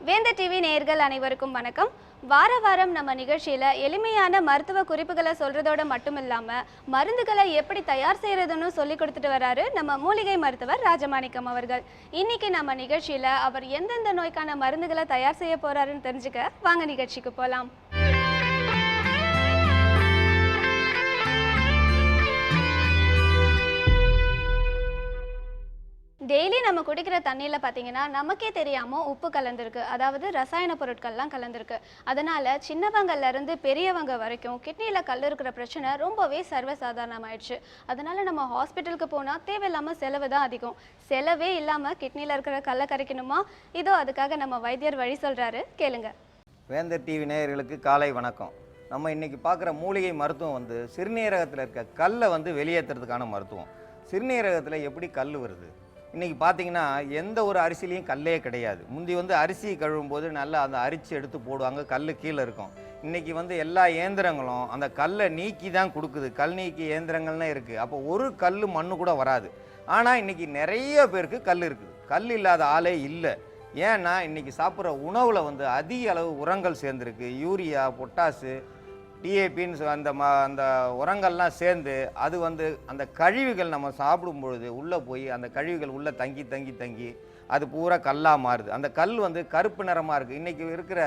வேந்த TV நேயர்கள் அனைவருக்கும் வணக்கம். வார வாரம் நம்ம நிகழ்ச்சியில் எளிமையான மருத்துவ குறிப்புகளை சொல்கிறதோட மட்டும் இல்லாமல் மருந்துகளை எப்படி தயார் செய்கிறதுன்னு சொல்லி கொடுத்துட்டு வராரு நம்ம மூலிகை மருத்துவர் ராஜமாணிக்கம் அவர்கள். இன்னைக்கு நம்ம நிகழ்ச்சியில் அவர் எந்தெந்த நோய்க்கான மருந்துகளை தயார் செய்ய போகிறாருன்னு தெரிஞ்சுக்க வாங்க நிகழ்ச்சிக்கு போகலாம். டெய்லி நம்ம குடிக்கிற தண்ணியில் பார்த்தீங்கன்னா நமக்கே தெரியாமல் உப்பு கலந்துருக்கு, அதாவது ரசாயன பொருட்கள்லாம் கலந்துருக்கு. அதனால் சின்னவங்கள்லேருந்து பெரியவங்க வரைக்கும் கிட்னியில் கல் இருக்கிற பிரச்சனை ரொம்பவே சர்வசாதாரணமாயிடுச்சு. அதனால் நம்ம ஹாஸ்பிட்டலுக்கு போனால் தேவையில்லாமல் செலவு தான் அதிகம். செலவே இல்லாமல் கிட்னியில் இருக்கிற கல்லை கரைக்கணுமா? இதோ அதுக்காக நம்ம வைத்தியர் வழி சொல்கிறாரு, கேளுங்க. வேந்தர் டிவி நேயர்களுக்கு காலை வணக்கம். நம்ம இன்றைக்கி பார்க்குற மூலிகை மருத்துவம் சிறுநீரகத்தில் இருக்க கல்லை வெளியேற்றுறதுக்கான மருத்துவம். சிறுநீரகத்தில் எப்படி கல் வருது? இன்றைக்கி பார்த்தீங்கன்னா எந்த ஒரு அரிசிலையும் கல்லே கிடையாது. முந்தி அரிசி கழுவும் போது நல்லா அந்த அரிசி எடுத்து போடுவாங்க, கல் கீழே இருக்கும். இன்றைக்கி எல்லா இயந்திரங்களும் அந்த கல்லை நீக்கி தான் கொடுக்குது. கல் நீக்கி இயந்திரங்கள்னு இருக்குது. அப்போ ஒரு கல் மண்ணு கூட வராது. ஆனால் இன்றைக்கி நிறைய பேருக்கு கல் இருக்குது. கல் இல்லாத ஆளே இல்லை. ஏன்னா இன்றைக்கி சாப்பிட்ற உணவில் அதிக அளவு உரங்கள் சேர்ந்துருக்கு. யூரியா, பொட்டாசு, டிஏபின்னு அந்த உரங்கள்லாம் சேர்ந்து அது அந்த கழிவுகள் நம்ம சாப்பிடும் பொழுது உள்ளே போய் அந்த கழிவுகள் உள்ளே தங்கி அது பூரா கல்லாக மாறுது. அந்த கல் கருப்பு நிறமாக இருக்குது. இன்றைக்கி இருக்கிற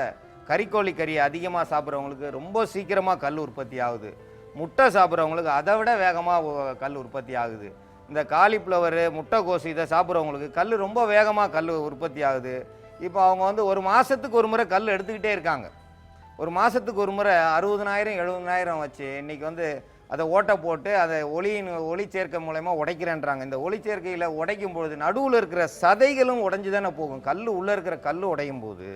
கறிக்கோழி கறியை அதிகமாக சாப்பிட்றவங்களுக்கு ரொம்ப சீக்கிரமாக கல் உற்பத்தி ஆகுது. முட்டை சாப்பிட்றவங்களுக்கு அதை விட வேகமாக கல் உற்பத்தி ஆகுது. இந்த காலிஃப்ளவரு, முட்டைக்கோசு இதை சாப்பிட்றவங்களுக்கு கல் ரொம்ப வேகமாக கல் உற்பத்தி ஆகுது. இப்போ அவங்க ஒரு மாதத்துக்கு ஒரு முறை கல் எடுத்துக்கிட்டே இருக்காங்க. ஒரு மாதத்துக்கு ஒரு முறை 60,000 70,000 வச்சு இன்றைக்கி அதை ஓட்டை போட்டு அதை ஒளி சேர்க்கை மூலயமா உடைக்கிறேன்றாங்க. இந்த ஒளி சேர்க்கையில் உடைக்கும் பொழுது நடுவில் இருக்கிற சதைகளும் உடைஞ்சு தானே போகும். கல் உள்ளே இருக்கிற கல் உடையும் போது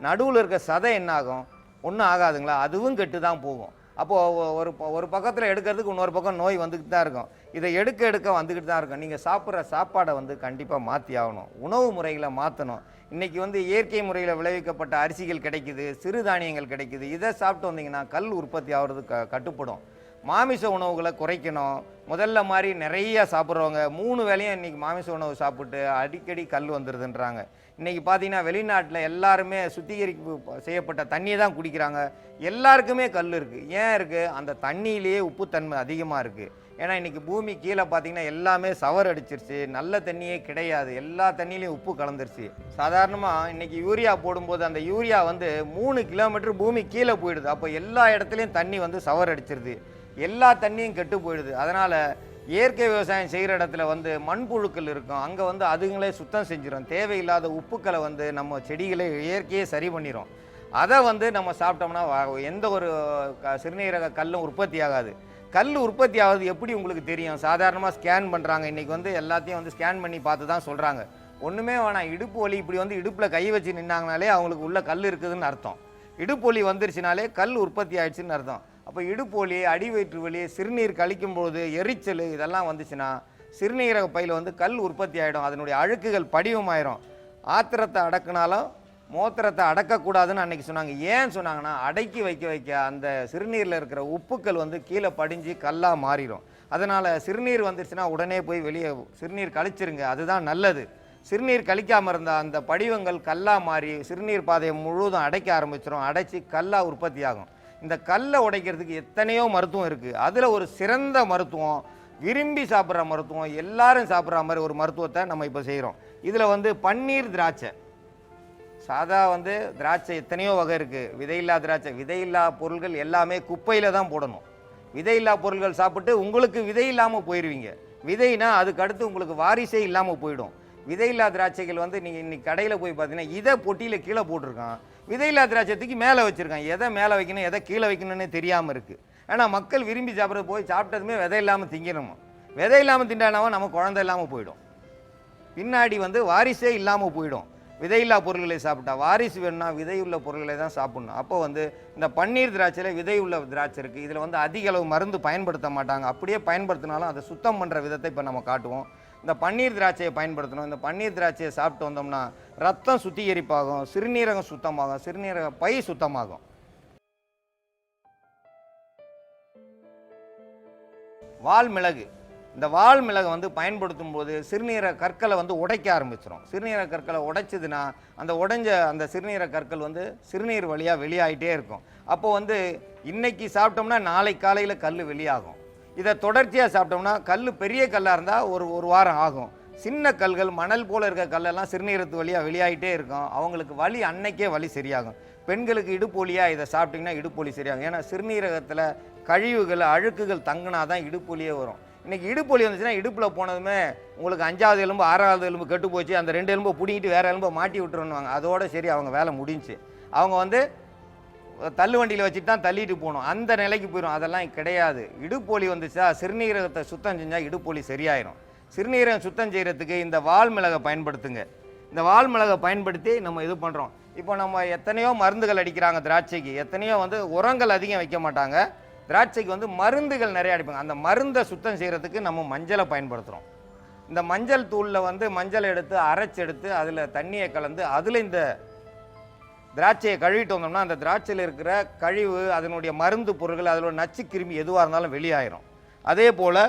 நடுவில் இருக்கிற சதை என்ன ஆகும்? ஒன்றும் ஆகாதுங்களா? அதுவும் கெட்டு தான் போகும். அப்போது ஒரு பக்கத்தில் எடுக்கிறதுக்கு இன்னொரு பக்கம் நோய் வந்துக்கிட்டு தான் இருக்கும். இதை எடுக்க வந்துக்கிட்டு தான் இருக்கும். நீங்கள் சாப்பிட்ற சாப்பாடை கண்டிப்பாக மாற்றி ஆகணும். உணவு முறைகளை மாற்றணும். இன்றைக்கி இயற்கை முறையில் விளைவிக்கப்பட்ட அரிசிகள் கிடைக்குது, சிறுதானியங்கள் கிடைக்குது. இதை சாப்பிட்டு வந்தீங்கன்னா கல் உற்பத்தி ஆகிறது கட்டுப்படும். மாமிச உணவுகளை குறைக்கணும். முதல்ல மாதிரி நிறைய சாப்பிட்றவங்க 3 வேளையும் இன்றைக்கி மாமிச உணவு சாப்பிட்டு அடிக்கடி கல் வந்துடுதுன்றாங்க. இன்றைக்கி பார்த்தீங்கன்னா வெளிநாட்டில் எல்லாருமே சுத்திகரிப்பு செய்யப்பட்ட தண்ணியை தான் குடிக்கிறாங்க. எல்லாருக்குமே கல் இருக்குது. ஏன் இருக்குது? அந்த தண்ணியிலேயே உப்புத்தன்மை அதிகமாக இருக்குது. ஏன்னா இன்றைக்கி பூமி கீழே பார்த்தீங்கன்னா எல்லாமே சவர் அடிச்சிருச்சு. நல்ல தண்ணியே கிடையாது. எல்லா தண்ணியிலையும் உப்பு கலந்துருச்சு. சாதாரணமாக இன்றைக்கி யூரியா போடும்போது அந்த யூரியா 3 கிலோமீட்டர் பூமி கீழே போயிடுது. அப்போ எல்லா இடத்துலையும் தண்ணி சவர் அடிச்சிருது. எல்லா தண்ணியும் கெட்டு போயிடுது. அதனால் இயற்கை விவசாயம் செய்கிற இடத்துல மண்புழுக்கள் இருக்கும். அங்கே அதுங்களே சுத்தம் செஞ்சிடும். தேவையில்லாத உப்புக்களை நம்ம செடிகளை இயற்கையே சரி பண்ணிடும். அதை நம்ம சாப்பிட்டோம்னா எந்த ஒரு சிறுநீரக கல்லும் உற்பத்தி ஆகாது. கல் உற்பத்தி ஆகுது எப்படி உங்களுக்கு தெரியும்? சாதாரணமாக ஸ்கேன் பண்ணுறாங்க. இன்றைக்கி எல்லாத்தையும் ஸ்கேன் பண்ணி பார்த்து தான் சொல்கிறாங்க. ஒன்றுமே வேணாம். இடுப்பு வலி இப்படி இடுப்பில் கை வச்சு நின்னாங்கனாலே அவங்களுக்கு உள்ள கல் இருக்குதுன்னு அர்த்தம். இடுப்பு வலி வந்துருச்சுனாலே கல் உற்பத்தி ஆயிடுச்சுன்னு அர்த்தம். அப்போ இடுப்பு வலி, அடி வயிற்று வலி, சிறுநீர் கழிக்கும்போது எரிச்சல் இதெல்லாம் வந்துச்சுன்னா சிறுநீரக பையில் கல் உற்பத்தி ஆகிடும். அதனுடைய அழுக்குகள் படிவமாயிரும். ஆத்திரத்தை அடக்குனாலும் மூத்திரத்தை அடக்கக்கூடாதுன்னு அன்றைக்கி சொன்னாங்க. ஏன் சொன்னாங்கன்னா அடக்கி வைக்க அந்த சிறுநீரில் இருக்கிற உப்புக்கள் கீழே படிஞ்சு கல்லாக மாறிடும். அதனால் சிறுநீர் வந்துருச்சுன்னா உடனே போய் வெளியே சிறுநீர் கழிச்சிருங்க, அதுதான் நல்லது. சிறுநீர் கழிக்காமல் இருந்தால் அந்த படிவங்கள் கல்லாக மாறி சிறுநீர் பாதையை முழுவதும் அடைக்க ஆரம்பிச்சிடும். அடைச்சி கல்லாக உற்பத்தி ஆகும். இந்த கல்லை உடைக்கிறதுக்கு எத்தனையோ மருத்துவம் இருக்குது. அதில் ஒரு சிறந்த மருத்துவம், விரும்பி சாப்பிட்ற மருத்துவம், எல்லாரும் சாப்பிட்ற மாதிரி ஒரு மருத்துவத்தை நம்ம இப்போ செய்கிறோம். இதில் பன்னீர் திராட்சை. சாதா திராட்சை எத்தனையோ வகை இருக்குது. விதையில்லா திராட்சை. விதையில்லா பொருள்கள் எல்லாமே குப்பையில் தான் போடணும். விதையில்லா பொருள்கள் சாப்பிட்டு உங்களுக்கு விதை இல்லாமல் போயிடுவீங்க. விதைனா அதுக்கு அடுத்து உங்களுக்கு வாரிசே இல்லாமல் போயிடும். விதையில்லா திராட்சைகள் நீங்கள் இன்றைக்கி கடையில் போய் பார்த்தீங்கன்னா இதை பொட்டியில் கீழே போட்டிருக்கான். விதையில்லா திராட்சைக்கு மேலே வச்சுருக்கான். எதை மேலே வைக்கணும் எதை கீழே வைக்கணும்னு தெரியாமல் இருக்குது. ஆனால் மக்கள் விரும்பி சாப்பிட்றது போய் சாப்பிட்டதுமே விதை இல்லாமல் திங்கணுமா? விதை இல்லாமல் திண்டானாவும் நம்ம குழந்தை இல்லாமல் போயிடும். பின்னாடி வாரிசே இல்லாமல் போயிடும். விதையில்லா பொருள்களை சாப்பிட்டா. வாரிசு வேணும்னா விதையுள்ள பொருள்களை தான் சாப்பிட்ணும். அப்போ இந்த பன்னீர் திராட்சையில் விதையுள்ள திராட்சை இருக்குது. இதில் அதிக அளவு மருந்து பயன்படுத்த மாட்டாங்க. அப்படியே பயன்படுத்தினாலும் அதை சுத்தம் பண்ணுற விதத்தை இப்போ நம்ம காட்டுவோம். இந்த பன்னீர் திராட்சையை பயன்படுத்தணும். இந்த பன்னீர் திராட்சையை சாப்பிட்டு வந்தோம்னா ரத்தம் சுத்திகரிப்பாகும், சிறுநீரகம் சுத்தமாகும், சிறுநீரக பை சுத்தமாகும். வால்மிளகு. இந்த வால் மிளகை வந்து பயன்படுத்தும் போது சிறுநீரக கற்களை வந்து உடைக்க ஆரம்பிச்சிடும். சிறுநீரக கற்களை உடைச்சதுன்னா அந்த உடைஞ்ச அந்த சிறுநீரக கற்கள் வந்து சிறுநீர் வழியாக வெளியாகிட்டே இருக்கும். அப்போ வந்து இன்னைக்கு சாப்பிட்டோம்னா நாளை காலையில் கல் வெளியாகும். இதை தொடர்ச்சியாக சாப்பிட்டோம்னா கல் பெரிய கல்லாக இருந்தால் ஒரு வாரம் ஆகும். சின்ன கல்கள் மணல் போல் இருக்க கல்லெல்லாம் சிறுநீரத்து வழியாக வெளியாகிட்டே இருக்கும். அவங்களுக்கு வலி அன்னைக்கே வலி சரியாகும். பெண்களுக்கு இடுப்பு வலியாக இதை சாப்பிட்டிங்கன்னா இடுப்பு வலி சரியாகும். ஏன்னா சிறுநீரகத்தில் கழிவுகள் அழுக்குகள் தங்கினா தான் இடுப்பு வலியே வரும். இன்றைக்கி இடுப்பு வலி வந்துச்சுன்னா இடுப்பில் போனதுமே உங்களுக்கு 5வது எலும்பு 6வது எலும்பு கெட்டு போச்சு, அந்த 2 எலும்பை பிடிங்கிட்டு வேறு எலும்பை மாட்டி விட்டுருவாங்க. அதோட சரி அவங்க வேலை முடிஞ்சு. அவங்க வந்து தள்ளு வண்டியில் வச்சுட்டு தான் தள்ளிட்டு போகணும், அந்த நிலைக்கு போயிடும். அதெல்லாம் கிடையாது. இடுப்பு வலி வந்துச்சா சிறுநீரகத்தை சுத்தம் செஞ்சால் இடுப்பு வலி சரியாயிடும். சிறுநீரகம் சுத்தம் செய்கிறதுக்கு இந்த வால் மிளகை பயன்படுத்துங்க. இந்த வால் மிளகை பயன்படுத்தி நம்ம இது பண்ணுறோம். இப்போ நம்ம எத்தனையோ மருந்துகள் அடிக்கிறாங்க திராட்சைக்கு, எத்தனையோ வந்து உரங்கள் அதிகம் வைக்க மாட்டாங்க. திராட்சைக்கு வந்து மருந்துகள் நிறைய அடிப்பாங்க. அந்த மருந்தை சுத்தம் செய்கிறதுக்கு நம்ம மஞ்சளை பயன்படுத்துகிறோம். இந்த மஞ்சள் தூளில் வந்து மஞ்சளை எடுத்து அரைச்செடுத்து அதில் தண்ணியை கலந்து அதில் இந்த திராட்சையை கழுவிட்டு வந்தோம்னா அந்த திராட்சையில் இருக்கிற கழிவு, அதனுடைய மருந்து பொருட்கள், அதோட நச்சு கிருமி எதுவாக இருந்தாலும் வெளியாயிரும். அதே போல்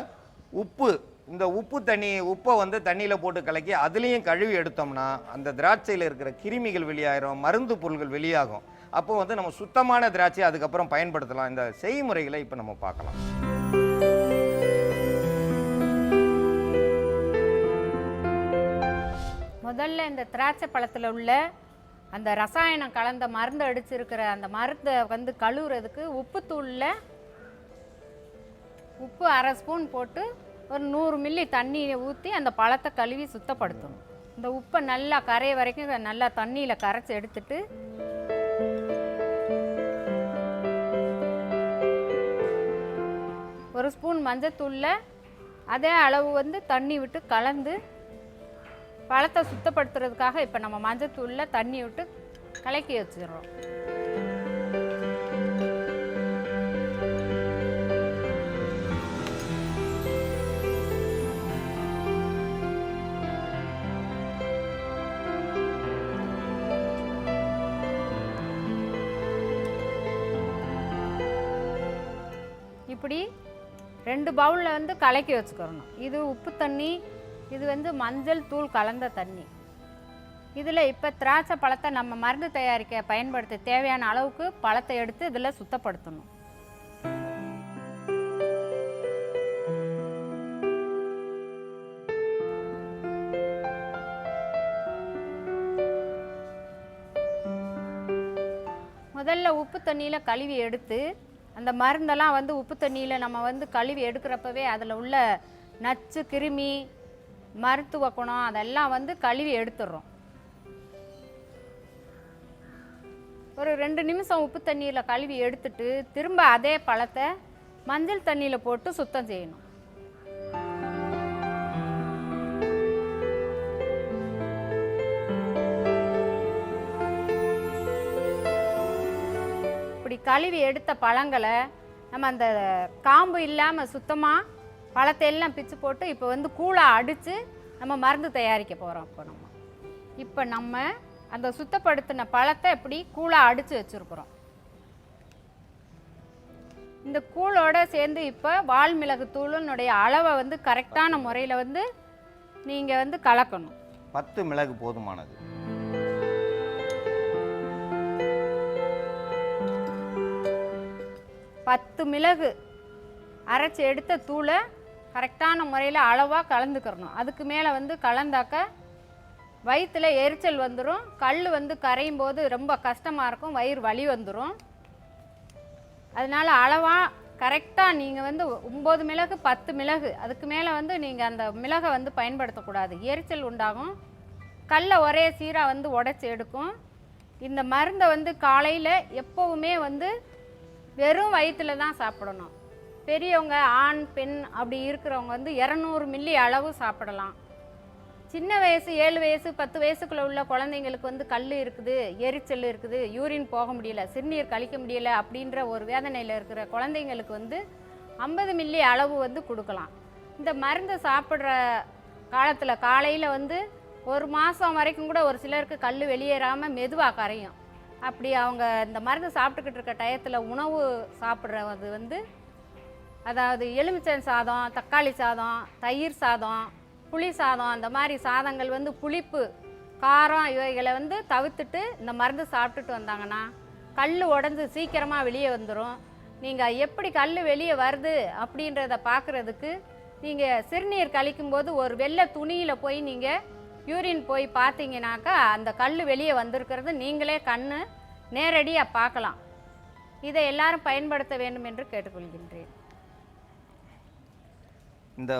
உப்பு, இந்த உப்பை வந்து தண்ணியில் போட்டு கலக்கி அதுலேயும் கழுவி எடுத்தோம்னா அந்த திராட்சையில் இருக்கிற கிருமிகள் வெளியாயிரும், மருந்து பொருட்கள் வெளியாகும். அப்போ வந்து நம்ம சுத்தமான திராட்சை அதுக்கப்புறம் பயன்படுத்தலாம். இந்த செய்முறைகளை இப்போ நம்ம பார்க்கலாம். முதல்ல இந்த திராட்சை பழத்தில் உள்ள அந்த ரசாயனம் கலந்த மருந்து அடிச்சிருக்கிற அந்த மருந்தை வந்து கழுவுறதுக்கு உப்புத்தூளில் உப்பு 1/2 ஸ்பூன் போட்டு ஒரு 100 மில்லி தண்ணியை ஊற்றி அந்த பழத்தை கழுவி சுத்தப்படுத்தணும். இந்த உப்பை நல்லா கரைய வரைக்கும் நல்லா தண்ணியில் கரைச்சி எடுத்துட்டு ஒரு ஸ்பூன் மஞ்சத்தூளில் அதே அளவு வந்து தண்ணி விட்டு கலந்து பழத்தை சுத்தப்படுத்துறதுக்காக இப்போ நம்ம மஞ்சத்தூளில் தண்ணி விட்டு கலக்கி வச்சிடுறோம். இப்படி 2 பவுலில் வந்து கலக்கி வச்சுக்கிறணும். இது உப்பு தண்ணி, இது வந்து மஞ்சள் தூள் கலந்த தண்ணி. இதில் இப்போ திராட்சை பழத்தை நம்ம மருந்து தயாரிக்க பயன்படுத்த தேவையான அளவுக்கு பழத்தை எடுத்து இதில் சுத்தப்படுத்தணும். முதல்ல உப்பு தண்ணியில் கழுவி எடுத்து அந்த மருந்தெல்லாம் வந்து உப்பு தண்ணியில் நம்ம வந்து கழுவி எடுக்கிறப்பவே அதில் உள்ள நச்சு கிருமி மருத்துவ குணம் அதெல்லாம் வந்து கழுவி எடுத்துடுறோம். ஒரு 2 நிமிஷம் உப்பு தண்ணியில் கழுவி எடுத்துட்டு திரும்ப அதே பழத்தை மஞ்சள் தண்ணியில் போட்டு சுத்தம் செய்யணும். இப்படி கழுவி எடுத்த பழங்களை நம்ம அந்த காம்பு இல்லாமல் சுத்தமாக பழத்தை எல்லாம் பிச்சு போட்டு இப்போ வந்து கூழாக அடித்து நம்ம மருந்து தயாரிக்க போகிறோம். இப்போ நம்ம அந்த சுத்தப்படுத்தின பழத்தை இப்படி கூழாக அடித்து வச்சுருக்குறோம். இந்த கூழோட சேர்ந்து இப்போ வால் மிளகு தூளுனுடைய அளவை வந்து கரெக்டான முறையில் வந்து நீங்கள் வந்து கலக்கணும். 10 மிளகு போதுமானது. பத்து மிளகு அரைச்சி எடுத்த தூளை கரெக்டான முறையில் அளவாக கலந்துக்கிறணும். அதுக்கு மேலே வந்து கலந்தாக்க வயிற்றில் எரிச்சல் வந்துடும், கல் வந்து கரையும் போது ரொம்ப கஷ்டமாக இருக்கும், வயிறு வலி வந்துடும். அதனால் அளவாக கரெக்டாக நீங்கள் வந்து 9 மிளகு 10 மிளகு அதுக்கு மேலே வந்து நீங்கள் அந்த மிளகை வந்து பயன்படுத்தக்கூடாது, எரிச்சல் உண்டாகும், கல்லை ஒரே சீராக வந்து உடைச்சி எடுக்கும். இந்த மருந்தை வந்து காலையில் எப்போவுமே வந்து வெறும் வயிற்றில் தான் சாப்பிடணும். பெரியவங்க ஆண் பெண் அப்படி இருக்கிறவங்க வந்து 200 மில்லி அளவு சாப்பிடலாம். சின்ன வயசு 7 வயசு 10 வயசுக்குள்ளே உள்ள குழந்தைங்களுக்கு வந்து கல் இருக்குது, எரிச்சல் இருக்குது, யூரின் போக முடியல, சிறுநீர் கழிக்க முடியல அப்படின்ற ஒரு வேதனையில் இருக்கிற குழந்தைங்களுக்கு வந்து 50 மில்லி அளவு வந்து கொடுக்கலாம். இந்த மருந்து சாப்பிட்ற காலத்தில் காலையில் வந்து 1 மாதம் வரைக்கும் கூட ஒரு சிலருக்கு கல் வெளியேறாமல் மெதுவாக கரையும். அப்படி அவங்க இந்த மருந்து சாப்பிட்டுக்கிட்டு இருக்க டயத்தில் உணவு சாப்பிட்றது வந்து அதாவது எலுமிச்சை சாதம், தக்காளி சாதம், தயிர் சாதம், புளி சாதம், அந்த மாதிரி சாதங்கள் வந்து புளிப்பு, காரம் இவைகளை வந்து தவிர்த்துட்டு இந்த மருந்து சாப்பிட்டுட்டு வந்தாங்கன்னா கல் உடஞ்சி சீக்கிரமாக வெளியே வந்துடும். நீங்கள் எப்படி கல் வெளியே வருது அப்படின்றத பார்க்குறதுக்கு நீங்கள் சிறுநீர் கழிக்கும்போது ஒரு வெள்ளை துணியில் போய் நீங்கள் யூரின் போய் பார்த்தீங்கன்னாக்கா அந்த கல் வெளியே வந்திருக்கிறது நீங்களே கண்ணு நேரடியாக பார்க்கலாம். இதை எல்லாரும் பயன்படுத்த வேண்டும் என்று கேட்டுக்கொள்கின்றேன். இந்த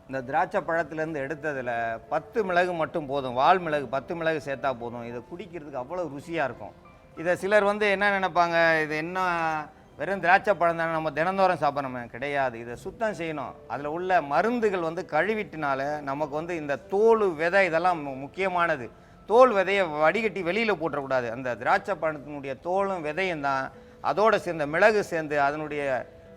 இந்த திராட்சை பழத்துலேருந்து எடுத்ததில் 10 மிளகு மட்டும் போதும், வால் மிளகு 10 மிளகு சேர்த்தா போதும். இதை குடிக்கிறதுக்கு அவ்வளோ ருசியாக இருக்கும். இதை சிலர் வந்து என்ன நினைப்பாங்க, இது என்ன வெறும் திராட்சை பழம் தானே, நம்ம தினந்தோறும் சாப்பிட்றோமே. கிடையாது, இதை சுத்தம் செய்யணும். அதில் உள்ள மருந்துகள் வந்து கழுவிட்டினால நமக்கு வந்து இந்த தோல் விதை இதெல்லாம் முக்கியமானது. தோல் விதையை வடிகட்டி வெளியில் போட்டுறக்கூடாது. அந்த திராட்சை பழத்தினுடைய தோலும் விதையும் தான் அதோடு சேர்ந்த மிளகு சேர்ந்து அதனுடைய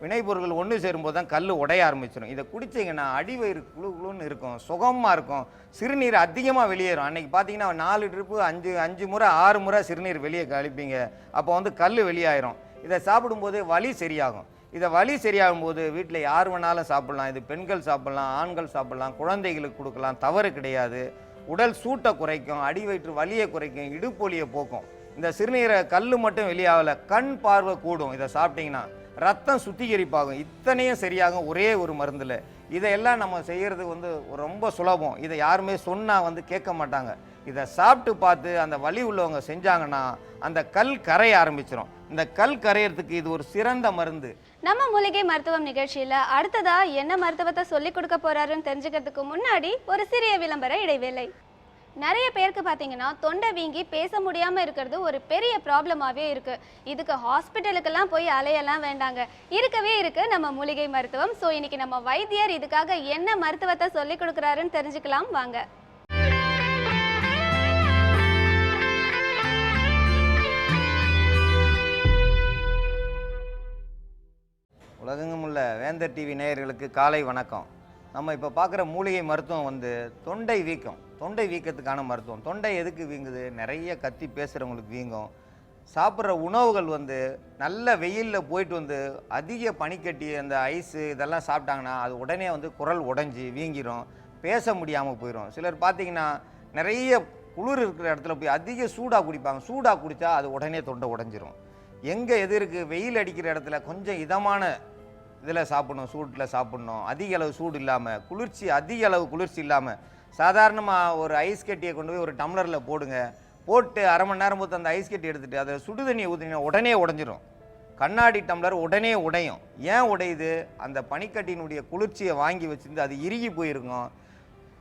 வினைப்பொருட்கள் ஒன்று சேரும்போது தான் கல் உடைய ஆரம்பிச்சிடும். இதை குடிச்சிங்கன்னா அடிவயிறு குழு குழுன்னு இருக்கும், சுகமாக இருக்கும், சிறுநீர் அதிகமாக வெளியேறும். அன்றைக்கி பார்த்தீங்கன்னா 4 ட்ரிப்பு 5 முறை 6 முறை சிறுநீர் வெளியே கழிப்பீங்க. அப்போ வந்து கல் வெளியாயிரும். இதை சாப்பிடும்போது வலி சரியாகும். இதை வலி சரியாகும் போது வீட்டில் யார் வேணாலும் சாப்பிட்லாம். இது பெண்கள் சாப்பிட்லாம், ஆண்கள் சாப்பிட்லாம், குழந்தைகளுக்கு கொடுக்கலாம், தவறு கிடையாது. உடல் சூட்டை குறைக்கும், அடிவயிற்று வலியை குறைக்கும், இடுப்பொலியை போக்கும். இந்த சிறுநீரை கல் மட்டும் வெளியாகலை, கண் பார்வை கூடும். இதை சாப்பிட்டீங்கன்னா ரத்தம் சுத்திகரிப்பாகும். இத்தனையும் சரியாகும் ஒரே ஒரு மருந்தில். இதையெல்லாம் நம்ம செய்கிறது வந்து ரொம்ப சுலபம். இதை யாருமே சொன்னால் வந்து கேட்க மாட்டாங்க. இதை சாப்பிட்டு பார்த்து அந்த வலி உள்ளவங்க செஞ்சாங்கன்னா அந்த கல் கரைய ஆரம்பிச்சிடும். இந்த கல் கரையிறதுக்கு இது ஒரு சிறந்த மருந்து. நம்ம மூலிகை மருத்துவம் நிகழ்ச்சியில் அடுத்ததா என்ன மருத்துவத்தை சொல்லி கொடுக்க போறாருன்னு தெரிஞ்சுக்கிறதுக்கு முன்னாடி ஒரு சிறிய விளம்பர இடைவேளை. நிறைய பேருக்கு பார்த்தீங்கன்னா தொண்டை வீங்கி பேச முடியாமல் இருக்கிறது ஒரு பெரிய ப்ராப்ளமாகவே இருக்குது. இதுக்கு ஹாஸ்பிட்டலுக்கெல்லாம் போய் அலையெல்லாம் வேண்டாங்க, இருக்கவே இருக்குது நம்ம மூலிகை மருத்துவம். ஸோ இன்னைக்கு நம்ம வைத்தியர் இதுக்காக என்ன மருத்துவத்தை சொல்லி கொடுக்குறாருன்னு தெரிஞ்சுக்கலாம் வாங்க. உலகெங்கும் உள்ள வேந்தர் டிவி நேயர்களுக்கு காலை வணக்கம். நம்ம இப்போ பார்க்குற மூலிகை மருத்துவம் வந்து தொண்டை வீக்கம், தொண்டை வீக்கத்துக்கான மருத்துவம். தொண்டை எதுக்கு வீங்குது? நிறைய கத்தி பேசுகிறவங்களுக்கு வீங்கும். சாப்பிட்ற உணவுகள் வந்து நல்ல வெயிலில் போயிட்டு வந்து அதிக பனிக்கட்டி அந்த ஐஸு இதெல்லாம் சாப்பிட்டாங்கன்னா அது உடனே வந்து குரல் உடஞ்சி வீங்கிரும், பேச முடியாமல் போயிடும். சிலர் பார்த்திங்கன்னா நிறைய குளிர் இருக்கிற இடத்துல போய் அதிக சூடாக குடிப்பாங்க. சூடாக குடித்தா அது உடனே தொண்டை உடஞ்சிரும். எங்கே எது இருக்குது, வெயில் அடிக்கிற இடத்துல கொஞ்சம் இதமான இதில் சாப்பிடணும், சூட்டில் சாப்பிட்ணும். அதிக அளவு சூடு இல்லாமல், குளிர்ச்சி அதிக அளவு குளிர்ச்சி இல்லாமல் சாதாரணமாக ஒரு ஐஸ் கட்டியை கொண்டு போய் ஒரு டம்ளரில் போடுங்க. போட்டு அரை மணி நேரம் போட்டு அந்த ஐஸ் கட்டி எடுத்துகிட்டு அதில் சுடு தண்ணியை ஊற்றினா உடனே உடஞ்சிரும். கண்ணாடி டம்ளர் உடனே உடையும். ஏன் உடையுது? அந்த பனிக்கட்டியினுடைய குளிர்ச்சியை வாங்கி வச்சுருந்து அது இறுகி போயிருக்கும்.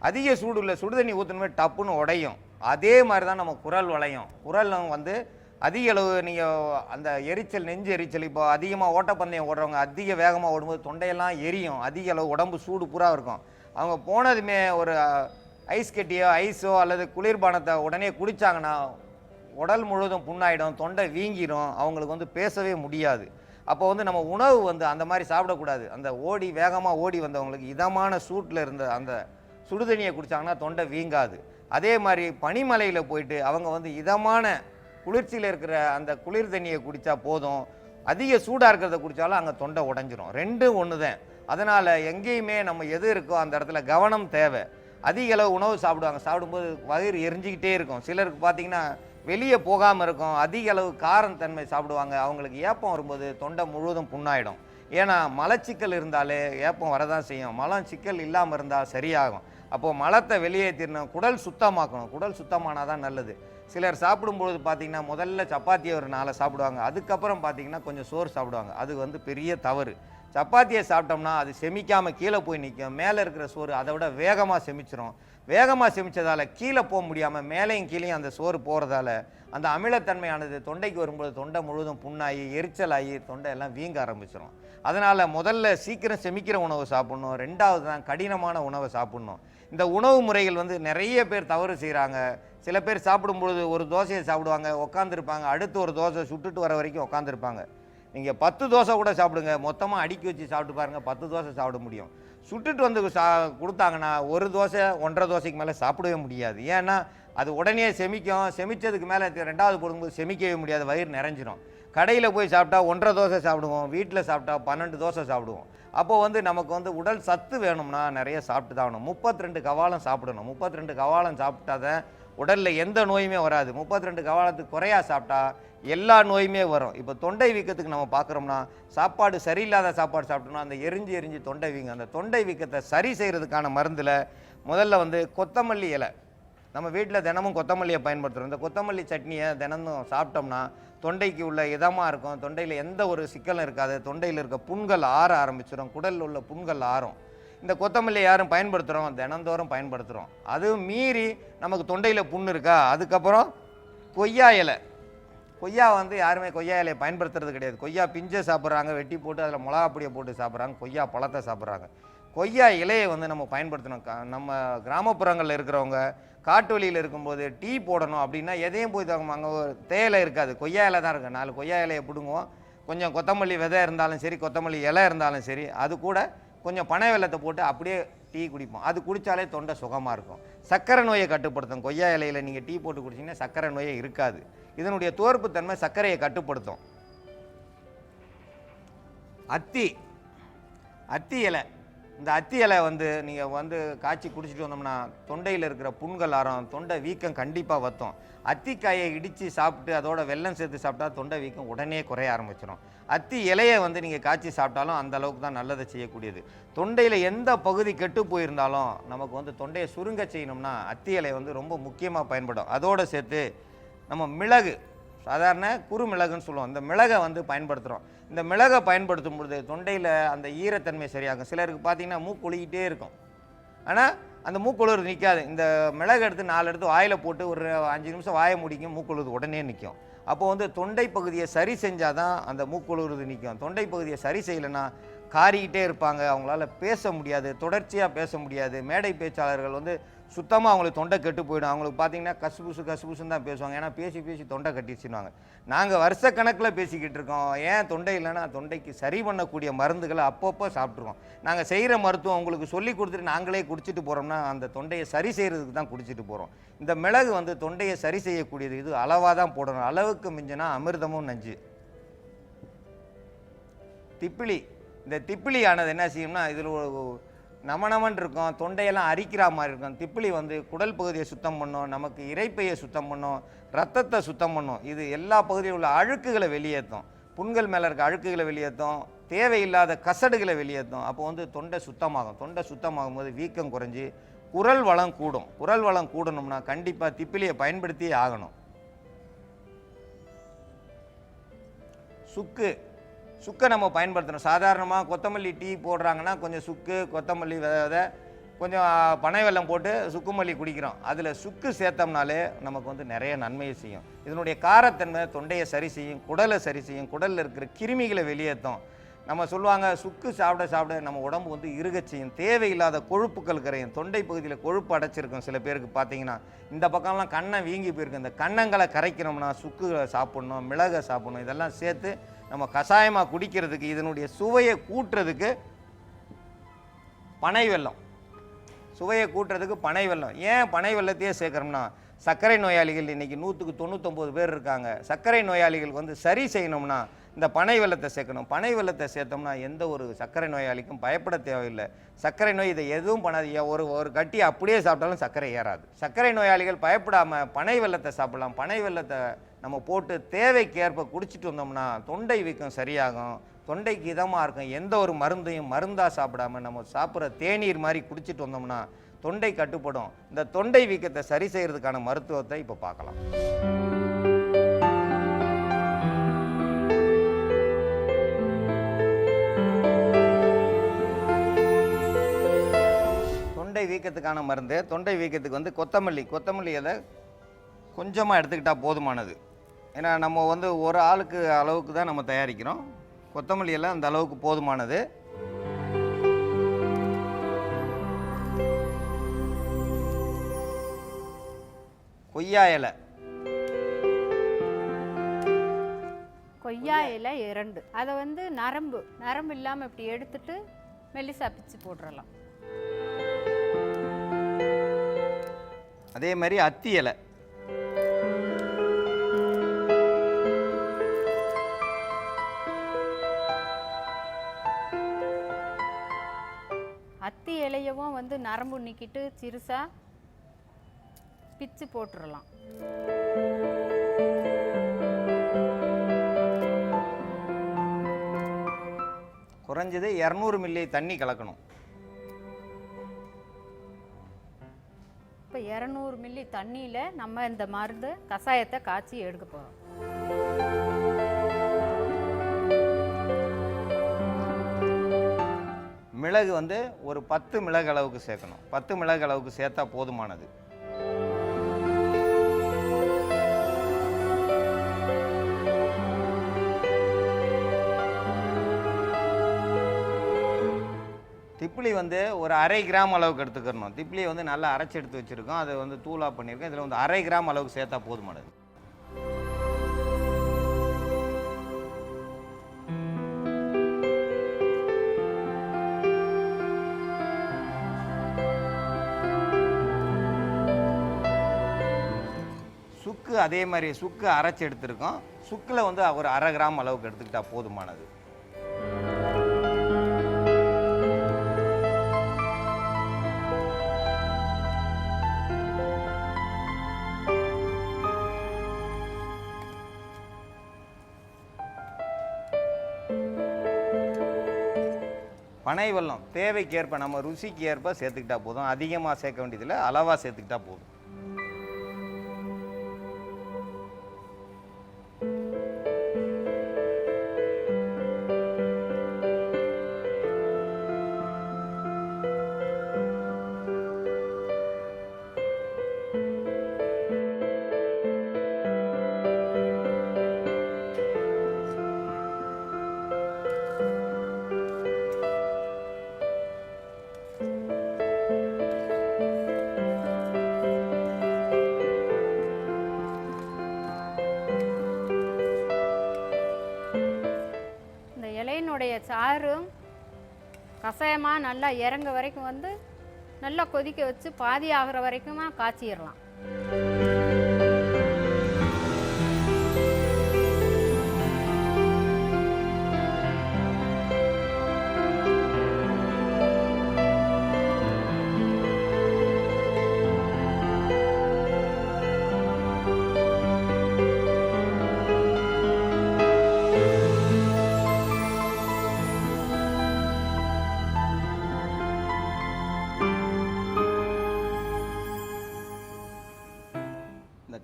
அதிக சூடு இல்லை, சுடு தண்ணி ஊற்றினுமே டப்புன்னு உடையும். அதே மாதிரி தான் நம்ம குரல் வளையும். குரல் வந்து அதிக அளவு நீங்கள் அந்த எரிச்சல், நெஞ்சு எரிச்சல், இப்போ அதிகமாக ஓட்டப்பந்தயம் ஓடுறவங்க அதிக வேகமாக ஓடும்போது தொண்டையெல்லாம் எரியும், அதிக அளவு உடம்பு சூடு பூரா இருக்கும். அவங்க போனதுமே ஒரு ஐஸ் கட்டியோ ஐஸோ அல்லது குளிர்பானத்தை உடனே குடித்தாங்கன்னா உடல் முழுவதும் புண்ணாயிடும், தொண்டை வீங்கிடும், அவங்களுக்கு வந்து பேசவே முடியாது. அப்போ வந்து நம்ம உணவு வந்து அந்த மாதிரி சாப்பிடக்கூடாது. அந்த வேகமாக ஓடி வந்தவங்களுக்கு இதமான சூட்டில் இருந்த அந்த சுடுதண்ணியை குடித்தாங்கன்னா தொண்டை வீங்காது. அதே மாதிரி பனிமலையில் போயிட்டு அவங்க வந்து இதமான குளிர்ச்சியில் இருக்கிற அந்த குளிர் தண்ணியை குடித்தா போதும். அதிக சூடாக இருக்கிறத குடித்தாலும் அங்கே தொண்டை உடஞ்சிரும். ரெண்டும் ஒன்று தான். அதனால் எங்கேயுமே நம்ம எது இருக்கோ அந்த இடத்துல கவனம் தேவை. அதிக அளவு உணவு சாப்பிடுவாங்க, சாப்பிடும்போது வயிறு எரிஞ்சிக்கிட்டே இருக்கும். சிலருக்கு பார்த்திங்கன்னா வெளியே போகாமல் இருக்கும், அதிக அளவு காரம் தன்மை சாப்பிடுவாங்க. அவங்களுக்கு ஏப்பம் வரும்போது தொண்டை முழுவதும் புண்ணாயிடும். ஏன்னா மலச்சிக்கல் இருந்தாலே ஏப்பம் வரதான் செய்யும். மலம் சிக்கல் இல்லாமல் இருந்தால் சரியாகும். அப்போது மலத்தை வெளியேற்றிடணும், குடல் சுத்தமாக்கணும். குடல் சுத்தமானால் தான் நல்லது. சிலர் சாப்பிடும்பொழுது பார்த்திங்கன்னா முதல்ல சப்பாத்தியை ஒரு 4 சாப்பிடுவாங்க, அதுக்கப்புறம் பார்த்திங்கன்னா கொஞ்சம் சோறு சாப்பிடுவாங்க. அது வந்து பெரிய தவறு. சப்பாத்தியை சாப்பிட்டோம்னா அது செமிக்காமல் கீழே போய் நிற்கும். மேலே இருக்கிற சோறு அதை விட வேகமாக செமிச்சிரும். வேகமாக செமிச்சதால் கீழே போக முடியாமல் மேலேயும் கீழேயும் அந்த சோறு போகிறதால அந்த அமிலத்தன்மையானது தொண்டைக்கு வரும்போது தொண்டை முழுவதும் புண்ணாகி எரிச்சலாகி தொண்டை எல்லாம் வீங்க ஆரம்பிச்சிடும். அதனால் முதல்ல சீக்கிரம் செமிக்கிற உணவு சாப்பிட்ணும். 2வது தான் கடினமான உணவை சாப்பிட்ணும். இந்த உணவு முறைகள் வந்து நிறைய பேர் தவறு செய்கிறாங்க. சில பேர் சாப்பிடும்பொழுது ஒரு தோசையை சாப்பிடுவாங்க, உட்காந்துருப்பாங்க, அடுத்து ஒரு தோசை சுட்டுட்டு வர வரைக்கும் உட்காந்துருப்பாங்க. நீங்கள் 10 தோசை கூட சாப்பிடுங்க, மொத்தமாக அடுக்கி வச்சு சாப்பிட்டு பாருங்கள், 10 தோசை சாப்பிட முடியும். சுட்டுட்டு வந்து கொடுத்தாங்கன்னா ஒரு தோசை 1.5 தோசைக்கு மேலே சாப்பிடவே முடியாது. ஏன்னா அது உடனே செமிக்கும். செமிச்சதுக்கு மேலே 2வது போடும்போது செமிக்கவே முடியாது, வயிறு நிறைஞ்சிடும். கடையில் போய் சாப்பிட்டா 1.5 தோசை சாப்பிடுவோம், வீட்டில் சாப்பிட்டா 12 தோசை சாப்பிடுவோம். அப்போ வந்து நமக்கு வந்து உடல் சத்து வேணும்னா நிறைய சாப்பிட்டு தான் ஆகணும். 32 கவாலம் சாப்பிடணும். 32 கவாலம் சாப்பிட்டா தான் உடலில் எந்த நோயுமே வராது. 32 கவாலத்துக்கு குறையா சாப்பிட்டா எல்லா நோயுமே வரும். இப்போ தொண்டை வீக்கத்துக்கு நம்ம பார்க்குறோம்னா, சாப்பாடு சரியில்லாத சாப்பாடு சாப்பிட்டோம்னா அந்த எரிஞ்சு எரிஞ்சு தொண்டை வீங்கும். அந்த தொண்டை வீக்கத்தை சரி செய்கிறதுக்கான மருந்தில் முதல்ல வந்து கொத்தமல்லி இலை. நம்ம வீட்டில் தினமும் கொத்தமல்லியை பயன்படுத்துகிறோம். இந்த கொத்தமல்லி சட்னியை தினமும் சாப்பிட்டோம்னா தொண்டைக்கு உள்ள இதமாக இருக்கும். தொண்டையில் எந்த ஒரு சிக்கலும் இருக்காது. தொண்டையில் இருக்க புண்கள் ஆற ஆரம்பிச்சிடும். குடலில் உள்ள புண்கள் ஆறும். இந்த கொத்தமல்லி யாரும் பயன்படுத்துகிறோம், தினந்தோறும் பயன்படுத்துகிறோம். அதுவும் மீறி நமக்கு தொண்டையில் புண் இருக்கா, அதுக்கப்புறம் கொய்யா இலை. கொய்யா வந்து யாருமே கொய்யா இலையை பயன்படுத்துறது கிடையாது. கொய்யா பிஞ்சை சாப்பிட்றாங்க, வெட்டி போட்டு அதில் மிளகா பொடியை போட்டு சாப்பிட்றாங்க, கொய்யா பழத்தை சாப்பிட்றாங்க. கொய்யா இலையை வந்து நம்ம பயன்படுத்தணும். நம்ம கிராமப்புறங்களில் இருக்கிறவங்க காட்டு வழியில் இருக்கும்போது டீ போடணும் அப்படின்னா எதையும் போய் தாங்க, அங்கே தேயிலை இருக்காது, கொய்யா இலை தான் இருக்குது. 4 கொய்யா இலையை பிடுங்குவோம், கொஞ்சம் கொத்தமல்லி விதை இருந்தாலும் சரி, கொத்தமல்லி இலை இருந்தாலும் சரி, அது கூட கொஞ்சம் பனை வெல்லத்தை போட்டு அப்படியே டீ குடிப்போம். அது குடித்தாலே தொண்டை சுகமாக இருக்கும். சர்க்கரை நோயை கட்டுப்படுத்தும். கொய்யா இலையில் நீங்கள் டீ போட்டு குடிச்சிங்கன்னா சர்க்கரை நோயே இருக்காது. இதனுடைய தோற்புத்தன்மை சர்க்கரையை கட்டுப்படுத்தும். அத்தி இலை. இந்த அத்தி இலை வந்து நீங்கள் வந்து காய்ச்சி குடிச்சிட்டு வந்தோம்னா தொண்டையில் இருக்கிற புண்கள் ஆறும், தொண்டை வீக்கம் கண்டிப்பாக வற்றும். அத்திக்காயை இடித்து சாப்பிட்டு அதோட வெல்லம் சேர்த்து சாப்பிட்டா தொண்டை வீக்கம் உடனே குறைய ஆரம்பிச்சிடும். அத்தி இலையை வந்து நீங்கள் காய்ச்சி சாப்பிட்டாலும் அந்த அளவுக்கு தான் நல்லதை செய்யக்கூடியது. தொண்டையில் எந்த பகுதி கெட்டு போயிருந்தாலும் நமக்கு வந்து தொண்டையை சுருங்க செய்யணும்னா அத்தி இலை வந்து ரொம்ப முக்கியமாக பயன்படும். அதோடு சேர்த்து நம்ம மிளகு, சாதாரண குறுமிளகுன்னு சொல்லுவோம், இந்த மிளகை வந்து பயன்படுத்துகிறோம். இந்த மிளகை பயன்படுத்தும் பொழுது தொண்டையில் அந்த ஈரத்தன்மை சரியாகும். சிலருக்கு பார்த்தீங்கன்னா மூக்கொழுகிட்டே இருக்கும், ஆனால் அந்த மூக்கொழுது நிற்காது. இந்த மிளகு எடுத்து 4 எடுத்து வாயில் போட்டு ஒரு 5 நிமிஷம் வாயை முடிக்கும், மூக்கொழுது உடனே நிற்கும். அப்போ வந்து தொண்டை பகுதியை சரி செஞ்சால் தான் அந்த மூக்கொழுது நிற்கும். தொண்டை பகுதியை சரி செய்யலைன்னா காரிக்கிட்டே இருப்பாங்க, அவங்களால பேச முடியாது, தொடர்ச்சியாக பேச முடியாது. மேடை பேச்சாளர்கள் வந்து சுத்தமாக அவங்களுக்கு தொண்டை கெட்டு போயிடும். அவங்களுக்கு பார்த்தீங்கன்னா கசுபுசுன்னு தான் பேசுவாங்க, ஏன்னா பேசி பேசி தொண்டை கட்டிச்சுன்னுவாங்க. நாங்கள் வருஷக்கணக்கில் பேசிக்கிட்டு இருக்கோம். ஏன் தொண்டை இல்லைன்னா தொண்டைக்கு சரி பண்ணக்கூடிய மருந்துகளை அப்பப்போ சாப்பிட்ருவோம். நாங்கள் செய்கிற மருத்துவம் உங்களுக்கு சொல்லி கொடுத்துட்டு நாங்களே குடிச்சிட்டு போகிறோம்னா அந்த தொண்டையை சரி செய்கிறதுக்கு தான் குடிச்சிட்டு போகிறோம். இந்த மிளகு வந்து தொண்டையை சரி செய்யக்கூடியது. இது அளவாக தான் போடணும், அளவுக்கு மிஞ்சினா அமிர்தமும் நஞ்சு. திப்பிலி. இந்த திப்பிலியானது என்ன செய்யும்னா இதில் நமனமன் இருக்கும், தொண்டையெல்லாம் அரிக்கிற மாதிரி இருக்கும். திப்பிலி வந்து குடல் பகுதியை சுத்தம் பண்ணும், நமக்கு இரைப்பையை சுத்தம் பண்ணும், ரத்தத்தை சுத்தம் பண்ணும். இது எல்லா பகுதியில் உள்ள அழுக்குகளை வெளியேற்றும், புண்கள் மேலே இருக்க அழுக்குகளை வெளியேற்றும், தேவையில்லாத கசடுகளை வெளியேற்றும். அப்போ வந்து தொண்டை சுத்தமாகும். தொண்டை சுத்தமாகும் போது வீக்கம் குறைஞ்சி குரல் வளம் கூடும். குரல் வளம் கூடணும்னா கண்டிப்பாக திப்பிலியை பயன்படுத்தியே ஆகணும். சுக்கை நம்ம பயன்படுத்தணும். சாதாரணமாக கொத்தமல்லி டீ போடுறாங்கன்னா கொஞ்சம் சுக்கு, கொத்தமல்லி விதை, கொஞ்சம் பனை வெல்லம் போட்டு சுக்குமல்லி குடிக்கிறோம். அதில் சுக்கு சேர்த்தோம்னாலே நமக்கு வந்து நிறைய நன்மையை செய்யும். இதனுடைய காரத்தன்மை தொண்டையை சரி செய்யும், குடலை சரி செய்யும், குடலில் இருக்கிற கிருமிகளை வெளியேற்றும். நம்ம சொல்லுவாங்க சுக்கு சாப்பிட சாப்பிட நம்ம உடம்பு வந்து இறுகச் செய்யும், தேவையில்லாத கொழுப்புக்கள் கரையும். தொண்டை பகுதியில் கொழுப்பு அடைச்சிருக்கும். சில பேருக்கு பார்த்தீங்கன்னா இந்த பக்கம்லாம் கண்ணை வீங்கி போயிருக்கு. இந்த கண்ணங்களை கரைக்கணும்னா சுக்கு சாப்பிட்ணும், மிளகை சாப்பிட்ணும். இதெல்லாம் சேர்த்து நம்ம கஷாயமாக குடிக்கிறதுக்கு, இதனுடைய சுவையை கூட்டுறதுக்கு பனை வெல்லம். சுவையை கூட்டுறதுக்கு பனை வெல்லம். ஏன் பனை வெல்லத்தையே சேர்க்குறோம்னா சர்க்கரை நோயாளிகள் இன்றைக்கி 100க்கு 99 பேர் இருக்காங்க. சர்க்கரை நோயாளிகளுக்கு வந்து சரி செய்யணும்னா இந்த பனை வெல்லத்தை சேர்க்கணும். பனை வெல்லத்தை சேர்த்தோம்னா எந்த ஒரு சர்க்கரை நோயாளிக்கும் பயப்பட தேவையில்லை. சர்க்கரை நோய் இதை எதுவும் பண்ணாது. ஒரு கட்டி அப்படியே சாப்பிட்டாலும் சர்க்கரை ஏறாது. சர்க்கரை நோயாளிகள் பயப்படாமல் பனை வெல்லத்தை சாப்பிடலாம். பனை வெல்லத்தை நம்ம போட்டு தேவைக்கேற்ப குடிச்சிட்டு வந்தோம்னா தொண்டை வீக்கம் சரியாகும், தொண்டைக்கு இதமாக இருக்கும். எந்த ஒரு மருந்தையும் மருந்தாக சாப்பிடாமல் நம்ம சாப்பிட்ற தேநீர் மாதிரி குடிச்சிட்டு வந்தோம்னா தொண்டை கட்டுப்படும். இந்த தொண்டை வீக்கத்தை சரி செய்கிறதுக்கான மருத்துவத்தை இப்போ பார்க்கலாம். தொண்டை வீக்கத்துக்கான மருந்து, தொண்டை வீக்கத்துக்கு வந்து கொத்தமல்லி இலை கொஞ்சமாக எடுத்துக்கிட்டால் போதுமானது. ஏன்னா நம்ம வந்து ஒரு ஆளுக்கு அளவுக்கு தான் நம்ம தயாரிக்கிறோம். கொத்தமல்லி இலை அந்த அளவுக்கு போதுமானது. கொய்யா இலை. கொய்யா இலை 2, அதை வந்து நரம்பு இல்லாமல் இப்படி எடுத்துட்டு மெல்லிசா பிச்சு போட்டுடலாம். அதே மாதிரி அத்தி இலை. இதுவும் வந்து நரம்பு நீக்கிட்டு சிறுசாக பிச்சு போட்டுடலாம். குறைஞ்சது 200 மில்லி தண்ணி கலக்கணும். இப்போ 200 மில்லி தண்ணியில் நம்ம இந்த மருந்து கஷாயத்தை காய்ச்சி எடுக்க போகிறோம். மிளகு வந்து ஒரு 10 மிளகு அளவுக்கு சேர்க்கணும். 10 மிளகு அளவுக்கு சேர்த்தா போதுமானது. திப்பிலி வந்து ஒரு 1/2 கிராம் அளவுக்கு எடுத்துக்கணும். திப்பிலி வந்து நல்லா அரைச்சி எடுத்து வச்சுருக்கோம். அதை வந்து தூளாக பண்ணியிருக்கோம். இதில் வந்து 1/2 கிராம் அளவுக்கு சேர்த்தா போதுமானது. சுக்கு அதே மாதிரி சுக்கு அரைச்சி எடுத்துருக்கோம். சுக்கில் வந்து ஒரு 1/2 கிராம் அளவுக்கு எடுத்துக்கிட்டால் போதுமானது. பனை வெல்லம் தேவைக்கேற்ப நம்ம ருசிக்கு ஏற்ப சேர்த்துக்கிட்டா போதும். அதிகமாக சேர்க்க வேண்டியதில்லை, அளவாக சேர்த்துக்கிட்டா போதும். இலையினுடைய சாறும் கஷாயமாக நல்லா இறங்க வரைக்கும் வந்து நல்லா கொதிக்க வச்சு பாதி ஆகிற வரைக்கும் காய்ச்சிடலாம்.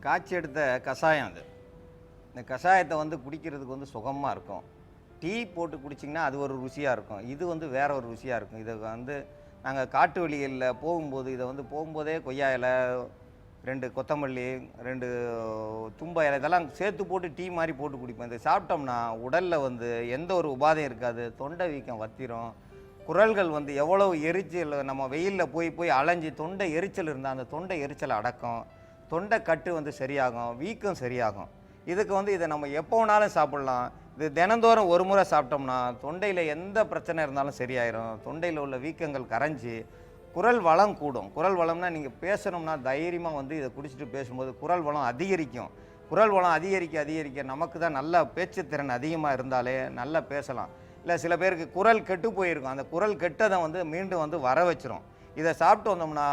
காய்ச்சி எடுத்த கஷாயம் அது. இந்த கஷாயத்தை வந்து குடிக்கிறதுக்கு வந்து சுகமாக இருக்கும். டீ போட்டு குடிச்சிங்கன்னா அது ஒரு ருசியாக இருக்கும். இது வந்து வேற ஒரு ருசியாக இருக்கும். இதை வந்து நாங்கள் காட்டு வழிகளில் போகும்போது இதை வந்து போகும்போதே கொய்யா இலை, 2 கொத்தமல்லி, 2 தும்ப இலை இதெல்லாம் சேர்த்து போட்டு டீ மாதிரி போட்டு குடிப்போம். இதை சாப்பிட்டோம்னா உடலில் வந்து எந்த ஒரு உபாதையும் இருக்காது. தொண்டை வீக்கம் வத்திரும். குரல்கள் வந்து எவ்வளவு எரிச்சல், நம்ம வெயிலில் போய் அலைஞ்சி தொண்டை எரிச்சல் இருந்தால் அந்த தொண்டை எரிச்சலை அடக்கும். தொண்டை கட்டு வந்து சரியாகும், வீக்கம் சரியாகும். இதுக்கு வந்து இதை நம்ம எப்போ வேணாலும் சாப்பிட்லாம். இது தினந்தோறும் ஒரு முறை சாப்பிட்டோம்னா தொண்டையில் எந்த பிரச்சனை இருந்தாலும் சரியாயிரும். தொண்டையில் உள்ள வீக்கங்கள் கரைஞ்சி குரல் வளம் கூடும். குரல் வளம்னா நீங்கள் பேசணும்னா தைரியமாக வந்து இதை குடிச்சிட்டு பேசும்போது குரல் வளம் அதிகரிக்கும். குரல் வளம் அதிகரிக்க நமக்கு தான் நல்ல பேச்சுத்திறன் அதிகமாக இருந்தாலே நல்லா பேசலாம். இல்லை சில பேருக்கு குரல் கெட்டு போயிருக்கும். அந்த குரல் கெட்டதை வந்து மீண்டும் வந்து வர வச்சிரும். இதை சாப்பிட்டு வந்தோம்னா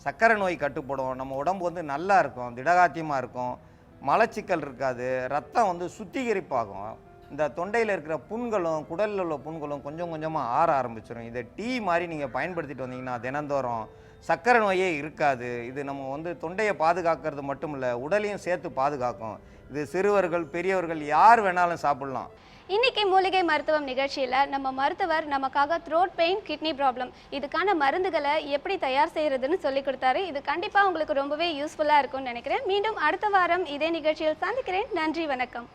சர்க்கரை நோய் கட்டுப்படும். நம்ம உடம்பு வந்து நல்லா இருக்கும், திடகாத்தியமாக இருக்கும், மலச்சிக்கல் இருக்காது, ரத்தம் வந்து சுத்திகரிப்பாகும். இந்த தொண்டையில் இருக்கிற புண்களும் குடலில் உள்ள புண்களும் கொஞ்சம் கொஞ்சமாக ஆற ஆரம்பிச்சிடும். இதை டீ மாதிரி நீங்கள் பயன்படுத்திட்டு வந்தீங்கன்னா தினந்தோறும் சர்க்கரை நோயே இருக்காது. இது நம்ம வந்து தொண்டையை பாதுகாக்கிறது மட்டும் இல்லை, உடலையும் சேர்த்து பாதுகாக்கும். இது சிறுவர்கள் பெரியவர்கள் யார் வேணாலும் சாப்பிட்லாம். இன்னைக்கு மூலிகை மருத்துவம் நிகழ்ச்சியில் நம்ம மருத்துவர் நமக்காக த்ரோட் பெயின், கிட்னி ப்ராப்ளம் இதுக்கான மருந்துகளை எப்படி தயார் செய்யறதுன்னு சொல்லி கொடுத்தாரு. இது கண்டிப்பாக உங்களுக்கு ரொம்பவே யூஸ்ஃபுல்லாக இருக்கும்னு நினைக்கிறேன். மீண்டும் அடுத்த வாரம் இதே நிகழ்ச்சியில் சந்திக்கிறேன். நன்றி, வணக்கம்.